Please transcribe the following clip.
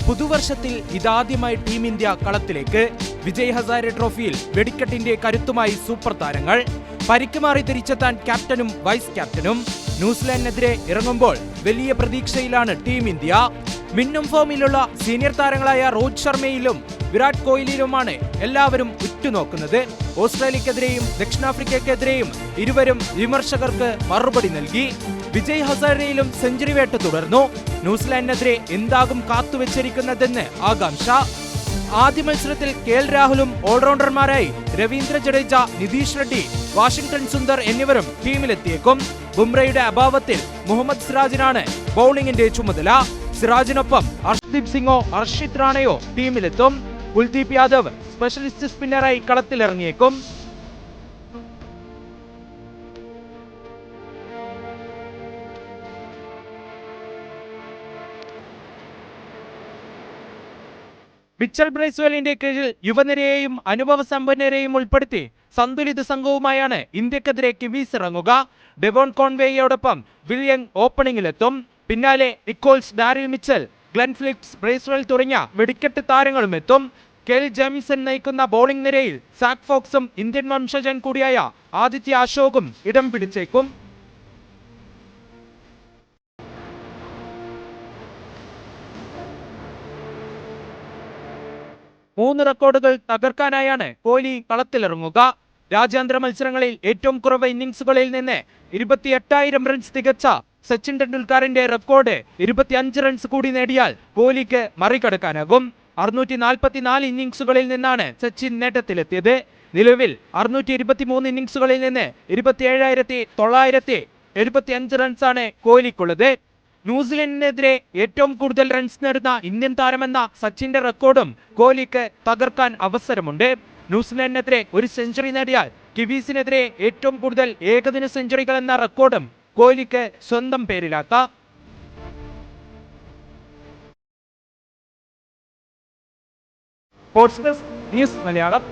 പുതുവർഷത്തിൽ ഇതാദ്യമായി team India കളത്തിലേക്ക്. Vijay Hazare ട്രോഫിയിൽ വെടിക്കെട്ടിന്റെ കരുത്തുമായി super താരങ്ങൾ. പരിക്ക് മാറി തിരിച്ചെത്താൻ ക്യാപ്റ്റനും വൈസ് ക്യാപ്റ്റനും. ന്യൂസിലാൻഡിനെതിരെ ഇറങ്ങുമ്പോൾ വലിയ പ്രതീക്ഷയിലാണ് ടീം ഇന്ത്യ. മിന്നും ഫോമിലുള്ള സീനിയർ താരങ്ങളായ രോഹിത് ശർമ്മയിലും വിരാട് കോഹ്ലിയിലുമാണ് എല്ലാവരും ഉറ്റുനോക്കുന്നത്. ഓസ്ട്രേലിയക്കെതിരെയും ദക്ഷിണാഫ്രിക്കയ്ക്കെതിരെയും ഇരുവരും വിമർശകർക്ക് മറുപടി നൽകി. വിജയ് ഹസാരയിലും സെഞ്ചുറി വേട്ട തുടർന്നു. ന്യൂസിലാൻഡിനെതിരെ എന്താകും കാത്തുവെച്ചിരിക്കുന്നതെന്ന് ആകാംക്ഷ. ആദ്യ മത്സരത്തിൽ കെഎൽ രാഹുലും ഓൾറൗണ്ടർമാരായി രവീന്ദ്ര ജഡേജ, നിതീഷ് റെഡ്ഡി, വാഷിംഗ്ടൺ സുന്ദർ എന്നിവരും ടീമിലെത്തിയേക്കും. ബുംറയുടെ അഭാവത്തിൽ മുഹമ്മദ് സിറാജിനാണ് ബൌളിംഗിന്റെ ചുമതല. സിറാജിനൊപ്പം ഹർഷ്ദീപ് സിംഗോ ഹർഷിത് റാണയോ ടീമിലെത്തും. കുൽദീപ് യാദവ് സ്പെഷ്യലിസ്റ്റ് സ്പിന്നറായി കളത്തിലിറങ്ങിയേക്കും. മിച്ചൽ ബ്രേസ്വെല്ലിന്റെ കീഴിൽ യുവനിരയെയും അനുഭവ സമ്പന്നരെയും ഉൾപ്പെടുത്തി സന്തുലിത സംഘവുമായാണ് ഇന്ത്യക്കെതിരെ കിവീസ് ഇറങ്ങുക. ഡെവോൺ കോൺവേയോടൊപ്പം വില്യങ് ഓപ്പണിംഗിലെത്തും. പിന്നാലെ Nicholls, Daryl Mitchell, Glenn Phillips, Bracewell തുടങ്ങിയ വെടിക്കെട്ട് താരങ്ങളും എത്തും. കെൽ ജെമിസൺ നയിക്കുന്ന ബോളിംഗ് നിരയിൽ സാക് ഫോക്സും ഇന്ത്യൻ വംശജൻ കൂടിയായ ആദിത്യ അശോകും ഇടം പിടിച്ചേക്കും. 3 റെക്കോർഡുകൾ തകർക്കാനായാണ് കോഹ്ലി കളത്തിലിറങ്ങുക. രാജ്യാന്തര മത്സരങ്ങളിൽ ഏറ്റവും കുറവ് ഇന്നിംഗ്സുകളിൽ നിന്ന് 28,000 റൺസ് തികച്ച സച്ചിൻ ടെണ്ടുൽക്കറിന്റെ റെക്കോർഡ് 25 റൺസ് കൂടി നേടിയാൽ കോഹ്ലിക്ക് മറികടക്കാനാകും. 644 ഇന്നിംഗ്സുകളിൽ നിന്നാണ് സച്ചിൻ നേട്ടത്തിലെത്തിയത്. നിലവിൽ 623 ഇന്നിംഗ്സുകളിൽ നിന്ന് 27,975 റൺസാണ് കോഹ്ലിക്കുള്ളത്. ന്യൂസിലൻഡിനെതിരെ ഏറ്റവും കൂടുതൽ റൺസ് നേടുന്ന ഇന്ത്യൻ താരമെന്ന സച്ചിന്റെ റെക്കോർഡും കോഹ്ലിക്ക് തകർക്കാൻ അവസരമുണ്ട്. ന്യൂസിലൻഡിനെതിരെ ഒരു സെഞ്ചുറി നേടിയാൽ കിവീസിനെതിരെ ഏറ്റവും കൂടുതൽ ഏകദിന സെഞ്ചുറികൾ എന്ന റെക്കോർഡും കോഹ്ലിക്ക് സ്വന്തം പേരിലാക്കാം. Sports desk news Malayalam.